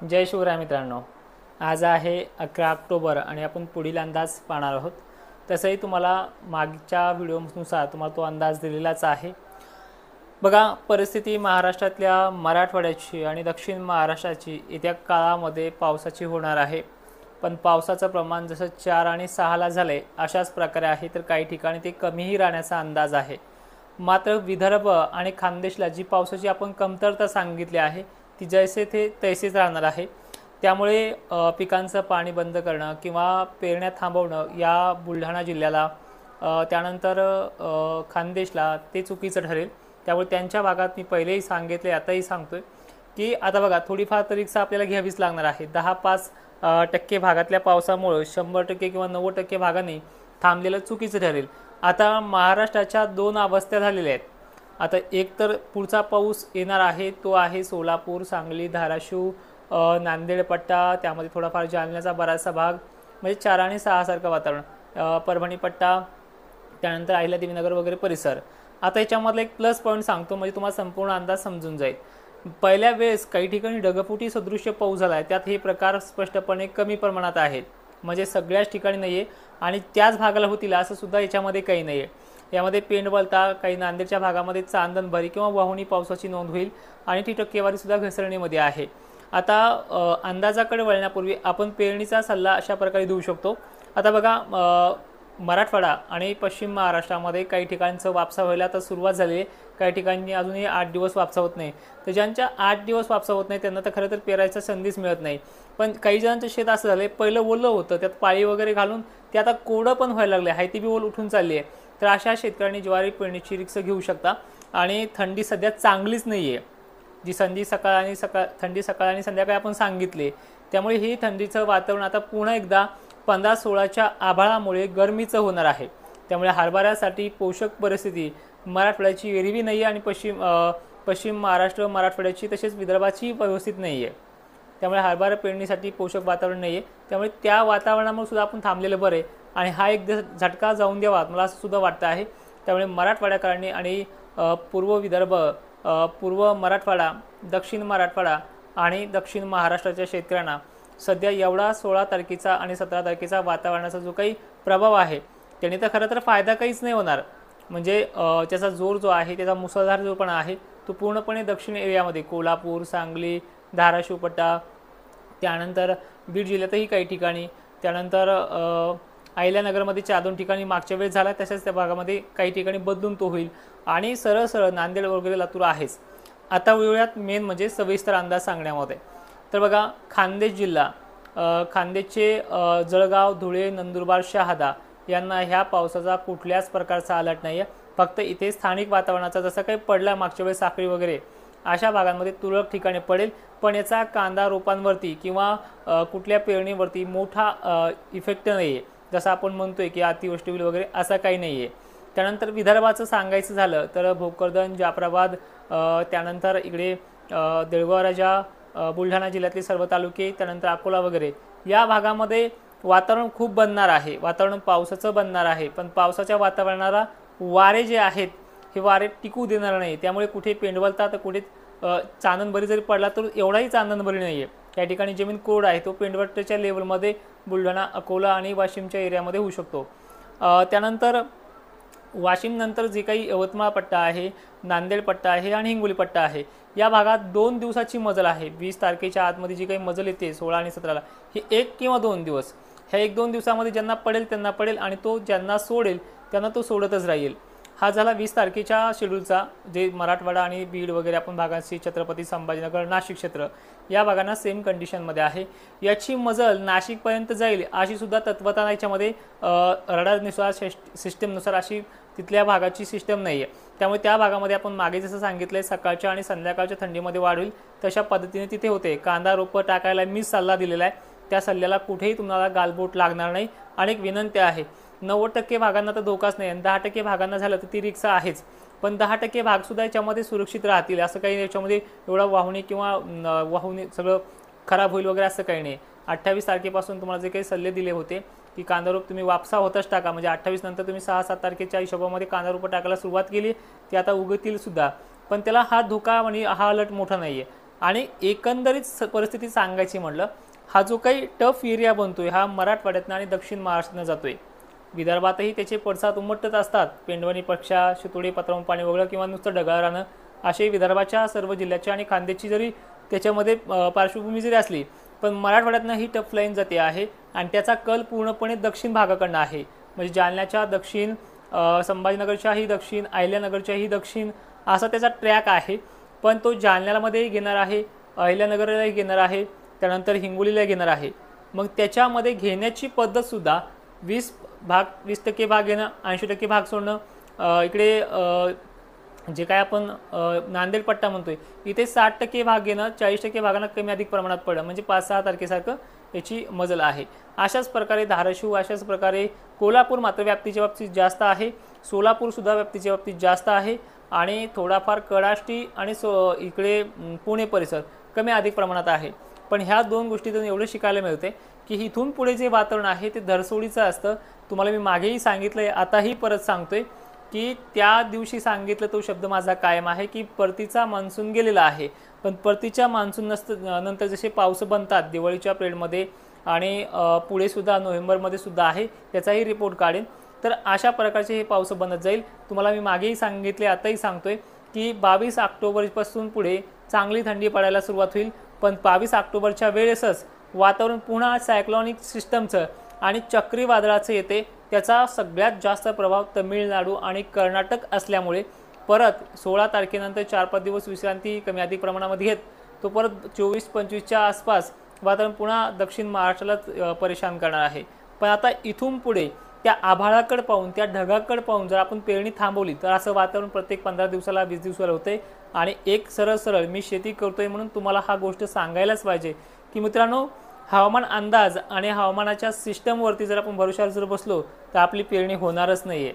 जय शिवराय मित्रांनो. आज आहे 11 ऑक्टोबर आणि आपण पुढील अंदाज पाहणार आहोत. तसंही तुम्हाला मागच्या व्हिडिओनुसार तुम्हाला तो अंदाज दिलेलाच आहे. बघा, परिस्थिती महाराष्ट्रातल्या मराठवाड्याची आणि दक्षिण महाराष्ट्राची येत्या काळामध्ये पावसाची होणार आहे. पण पावसाचं प्रमाण जसं 4 आणि 6ला झाले अशाच प्रकारे आहे, तर काही ठिकाणी ते कमीही राहण्याचा अंदाज आहे. मात्र विदर्भ आणि खानदेशला जी पावसाची आपण कमतरता सांगितली आहे ती जैसे ते तैसेच राहणार आहे. त्यामुळे पिकांचं पाणी बंद करणं किंवा पेरण्या थांबवणं या बुलढाणा जिल्ह्याला, त्यानंतर खानदेशला ते चुकीचं ठरेल. त्यामुळे त्यांच्या भागात मी पहिलेही सांगितले, आताही सांगतोय की आता बघा, थोडीफार तर रिक्षा आपल्याला घ्यावीच लागणार आहे. 10-5% भागातल्या पावसामुळे 100% किंवा 90% भागांनी थांबलेलं चुकीचं ठरेल. आता महाराष्ट्राच्या दोन अवस्था झालेल्या आहेत. आता एक तर पुढचा पाऊस येणार आहे, तो आहे सोलापूर, सांगली, धाराशिव, नांदेड पट्टा, त्यामध्ये थोडाफार जालन्याचा बराचसा भाग, म्हणजे 4 आणि 6 सारखं वातावरण, परभणी पट्टा, त्यानंतर अहिल्यादेवीनगर वगैरे परिसर. आता याच्यामधला एक प्लस पॉईंट सांगतो, म्हणजे तुम्हाला संपूर्ण अंदाज समजून जाईल. पहिल्या वेळेस काही ठिकाणी ढगफुटी सदृश्य पाऊस झाला आहे, त्यात हे प्रकार स्पष्टपणे कमी प्रमाणात आहेत, म्हणजे सगळ्याच ठिकाणी नाही आहे आणि त्याच भागाला होतील असं सुद्धा याच्यामध्ये काही नाही आहे. यामध्ये पेंडवलता, काही नांदेडच्या भागामध्ये चांदणभरी किंवा वाहुणी पावसाची नोंद होईल आणि ती टक्केवारीसुद्धा घसरणीमध्ये आहे. आता अंदाजाकडे वळण्यापूर्वी आपण पेरणीचा सल्ला अशा प्रकारे देऊ शकतो. आता बघा, मराठवाडा आणि पश्चिम महाराष्ट्रामध्ये काही ठिकाणचं वापसा व्हायला तर सुरुवात झाली आहे. काही ठिकाणी अजूनही 8 दिवस वापसा होत नाही. तर ज्यांच्या 8 दिवस वापसा होत नाही त्यांना तर खरं तर पेरायचा संधीच मिळत नाही. पण काही जणांचं शेत असं झालं आहे, पहिलं ओलं होतं, त्यात पाळी वगैरे घालून ते आता कोरडं पण व्हायला लागले आहे, ती बी ओल उठून चालली आहे. तर अशा शेतकऱ्यांनी ज्वारी पेरणीची रिक्स घेऊ शकता. आणि थंडी सध्या चांगलीच नाही आहे, जी थंडी सकाळ आणि संध्याकाळी आपण सांगितले. त्यामुळे ही थंडीचं वातावरण आता पुन्हा एकदा 15-16च्या आभाळामुळे गरमीचं होणार आहे. त्यामुळे हरभऱ्यासाठी पोषक परिस्थिती मराठवाड्याची एरवी नाही आहे आणि पश्चिम महाराष्ट्र, मराठवाड्याची तसेच विदर्भाची व्यवस्थित नाही आहे. त्यामुळे हरभरा पेरणीसाठी पोषक वातावरण नाही आहे. त्यामुळे त्या वातावरणामुळे सुद्धा आपण थांबलेलं बरं आहे आणि हा एक झटका जाऊन द्यावा मला असं सुद्धा वाटतं आहे. त्यामुळे मराठवाड्याकरांनी आणि पूर्व विदर्भ, पूर्व मराठवाडा, दक्षिण मराठवाडा आणि दक्षिण महाराष्ट्राच्या शेतकऱ्यांना सध्या एवढा 16 तारखेचा आणि 17 तारखेचा वातावरणाचा जो काही प्रभाव आहे त्याने तर खरं तर फायदा काहीच नाही होणार. म्हणजे त्याचा जोर जो आहे, त्याचा मुसळधार जोरपणा आहे, तो पूर्णपणे दक्षिण एरियामध्ये कोल्हापूर, सांगली, धाराशिव पट्टा, त्यानंतर बीड जिल्ह्यातही काही ठिकाणी, त्यानंतर अहिल्यानगरमध्ये 4-2 ठिकाणी मागच्या वेळेस झाला, तसेच त्या भागामध्ये काही ठिकाणी बदलून तो होईल आणि सरळ सरळ नांदेड वगैरे लातूर आहेच. आता वळूयात मेन म्हणजे सविस्तर अंदाज सांगण्यामध्ये. तर बघा, खानदेश जिल्हा, खानदेशचे जळगाव, धुळे, नंदुरबार, शहादा यांना ह्या पावसाचा कुठल्याच प्रकारचा अलर्ट नाही आहे. फक्त इथे स्थानिक वातावरणाचा जसं काही पडला मागच्या वेळेस साखळी वगैरे अशा भागांमध्ये तुरळक ठिकाणी पडेल, पण याचा कांदा रोपांवरती किंवा कुठल्या पेरणीवरती मोठा इफेक्ट नाही आहे. जसं आपण म्हणतोय की अतिवृष्टी होईल वगैरे असं काही नाही आहे. त्यानंतर विदर्भाचं सांगायचं झालं तर भोकरदन, जाफराबाद, त्यानंतर इकडे देऊळगाव राजा, बुलढाणा जिल्ह्यातले सर्व तालुके, त्यानंतर अकोला वगैरे या भागामध्ये वातावरण खूप बनणार आहे, वातावरण पावसाचं बनणार आहे. पण पावसाच्या वातावरणाला वारे जे आहेत हे वारे टिकू देणार नाही. त्यामुळे कुठे पेंडवलता तर कुठे चांदणभरी जरी पडला तर एवढाही चांदणभरी नाही आहे. त्या ठिकाणी जमीन कोरड आहे, तो पेंडवलच्या लेवलमध्ये बुलढाणा, अकोला आणि वाशिमच्या एरियामध्ये होऊ शकतो. त्यानंतर वाशिम नंतर जे काही यवतमाळ पट्टा आहे, नांदेड पट्टा आहे आणि हिंगोली पट्टा आहे, या भागात 2 दिवसाची मजल आहे. 20 तारखेच्या आतमध्ये जी काही मजल येते 16 आणि 17ला, ही 1 किंवा 2 दिवस, ह्या 1-2 दिवसामध्ये ज्यांना पडेल त्यांना पडेल आणि तो ज्यांना सोडेल त्यांना तो सोडतच राहील. हा झाला 20 तारखेच्या शेड्यूलचा, जे मराठवाडा आणि बीड वगैरे आपण भागांशी, छत्रपती संभाजीनगर, नाशिक क्षेत्र या भागांना सेम कंडिशनमध्ये आहे. याची मजल नाशिकपर्यंत जाईल अशी सुद्धा तत्वता याच्यामध्ये रडारनुसार, सिस्टमनुसार अशी तिथल्या भागाची सिस्टम नाही आहे. त्यामुळे त्या भागामध्ये आपण मागे जसं सांगितलं आहे, सकाळच्या आणि संध्याकाळच्या थंडीमध्ये वाढ होईल तशा पद्धतीने तिथे होते. कांदा रोपं टाकायला मी सल्ला दिलेला आहे, त्या सल्ल्याला कुठेही तुम्हाला गालबोट लागणार नाही. आणि एक विनंती आहे, 90% भागांना तर धोकाच नाही आणि 10% भागांना झालं तर ती रिक्षा आहेच, पण 10% भागसुद्धा याच्यामध्ये सुरक्षित राहतील. असं काही याच्यामध्ये एवढा वाहुणी किंवा वाहुणी सगळं खराब होईल वगैरे असं काही नाही. 28 तारखेपासून तुम्हाला जे काही सल्ले दिले होते की कांदा रोप तुम्ही वापसा होतच टाका, म्हणजे 28 नंतर तुम्ही 6-7 तारखेच्या हिशोबामध्ये कांदा रोपं टाकायला सुरुवात केली, ती आता उगतील सुद्धा. पण त्याला हा धोका म्हणजे हा अलर्ट मोठा नाही आहे. आणि एकंदरीत परिस्थिती सांगायची म्हटलं, हा जो काही टफ एरिया बनतोय हा मराठवाड्यातनं आणि दक्षिण महाराष्ट्रातनं जातोय। विदर्भातही त्याचे पडसाद उमटत असतात। पेंडवणी पक्षा, शितोडी, पत्रावून पाणी वगळं किंवा नुसतं ढगाळ राहणं असे विदर्भाच्या सर्व जिल्ह्याच्या आणि खान्देशी जरी त्याच्यामध्ये पार्श्वभूमी जरी असली, पण मराठवाड्यातनं ही टफ लाईन जाते आहे आणि त्याचा कल पूर्णपणे दक्षिण भागाकडनं आहे। म्हणजे जालन्याच्या दक्षिण, संभाजीनगरच्याही दक्षिण, अहिल्यानगरच्याही दक्षिण असा त्याचा ट्रॅक आहे। पण तो जालन्यामध्ये घेणार आहे, अहिल्यानगरलाही घेणार आहे, त्यानंतर हिंगोलीला घेणार आहे। मग त्याच्यामध्ये घेण्याची पद्धतसुद्धा 20% भाग घेणं, 80% भाग सोडणं। इकडे जे काय आपण नांदेड पट्टा म्हणतोय इथे 60% भाग घेणं, 40% भागांना कमी अधिक प्रमाणात पडणं, म्हणजे 5-6 तारखेसारखं याची मजल आहे। अशाच प्रकारे धाराशिव, अशाच प्रकारे कोल्हापूर मात्र व्याप्तीच्या बाबतीत जास्त आहे, सोलापूरसुद्धा व्याप्तीच्या बाबतीत जास्त आहे आणि थोडाफार कडाष्टी आणि इकडे पुणे परिसर कमी अधिक प्रमाणात आहे। पण ह्या दोन गोष्टीतून एवढं शिकायला मिळते की इथून पुढे जे वातावरण आहे ते धरसोडीचं असतं। तुम्हाला मी मागेही सांगितलंय, आताही परत सांगतोय की त्या दिवशी सांगितलं तो शब्द माझा कायम आहे की परतीचा मान्सून गेलेला आहे, पण परतीच्या मान्सून नंतर जसे पाऊस बनतात दिवाळीच्या पिरियडमध्ये आणि पुढे सुद्धा नोव्हेंबरमध्ये सुद्धा आहे, त्याचाही रिपोर्ट काढेन। तर अशा प्रकारचे हे पाऊस बनत जाईल। तुम्हाला मी मागेही सांगितले, आताही सांगतोय की 22 ऑक्टोबरपासून पुढे चांगली थंडी पडायला सुरुवात होईल, पण 22 ऑक्टोबरच्या वेळेसच वातावरण पुन्हा सायक्लॉनिक सिस्टमचं आणि चक्रीवादळाचं येते। त्याचा सगळ्यात जास्त प्रभाव तमिळनाडू आणि कर्नाटक असल्यामुळे परत 16 तारखेनंतर 4-5 दिवस विश्रांती कमी अधिक प्रमाणामध्ये घेत तो परत 24-25च्या आसपास वातावरण पुन्हा दक्षिण महाराष्ट्राला परेशान करणार आहे। पण आता इथून पुढे त्या आभाळाकडे पाहून, त्या ढगाकडे पाहून जर आपण पेरणी थांबवली तर असं वातावरण प्रत्येक 15 दिवसाला 20 दिवसाला होते। आणि एक सरळ मी शेती करतोय म्हणून तुम्हाला हा गोष्ट सांगायलाच पाहिजे की मित्रांनो, हवामान अंदाज आणि हवामानाच्या सिस्टमवरती जर आपण भरोशावर जर बसलो तर आपली पेरणी होणारच नाही आहे।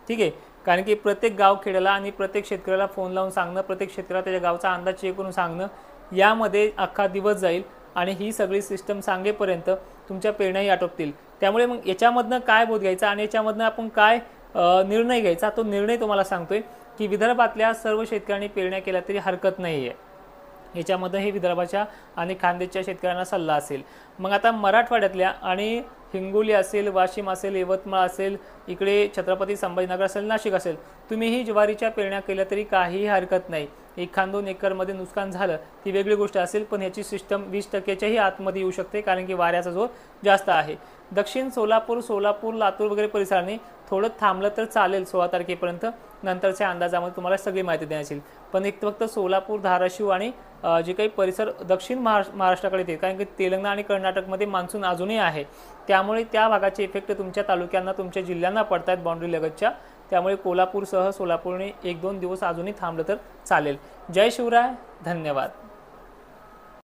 ठीक आहे, कारण की प्रत्येक गावखेड्याला आणि प्रत्येक शेतकऱ्याला फोन लावून सांगणं, प्रत्येक शेतकऱ्याला त्याच्या गावचा अंदाज चेक करून सांगणं, यामध्ये अख्खा दिवस जाईल आणि ही सगळी सिस्टम सांगेपर्यंत तुमच्या पेरण्याही आटोपतील। त्यामुळे मग याच्यामधनं काय बोध घ्यायचा आणि याच्यामधनं आपण काय निर्णय घ्यायचा, तो निर्णय तुम्हाला सांगतोय की विदर्भातल्या सर्व शेतकऱ्यांनी पेरण्या केल्या तरी हरकत नाही आहे। याच्यामध्ये हे विदर्भाच्या आणि खान्देशच्या शेतकऱ्यांना सल्ला असेल। मग आता मराठवाड्यातल्या आणि हिंगोली असेल, वाशिम असेल, यवतमाळ असेल, इकडे छत्रपती संभाजीनगर असेल, नाशिक असेल, तुम्हीही ज्वारीच्या पेरण्या केल्या तरी काहीही हरकत नाही। 1-2 एकरमध्ये नुकसान झालं ती वेगळी गोष्ट असेल, पण ह्याची सिस्टम 20%च्याही आतमध्ये येऊ शकते, कारण की वाऱ्याचा जोर जास्त आहे। दक्षिण सोलापूर, लातूर वगैरे परिसराने थोडं थांबलं तर चालेल 16 तारखेपर्यंत, नंतरच्या अंदाजामध्ये तुम्हाला सगळी माहिती देण्यात येईल। पण एक फक्त सोलापूर, धाराशिव आणि जे काही परिसर दक्षिण महाराष्ट्राकडे येते, कारण की तेलंगणा आणि कर्नाटकमध्ये मान्सून अजूनही आहे, त्यामुळे त्या भागाचे इफेक्ट तुमच्या तालुक्यांना, तुमच्या जिल्ह्यांना पडतात बाउंड्री लगतच्या। त्यामुळे कोल्हापूरसह सोलापूरने 1-2 दिवस अजूनही थांबलं तर चालेल। जय शिवराय, धन्यवाद।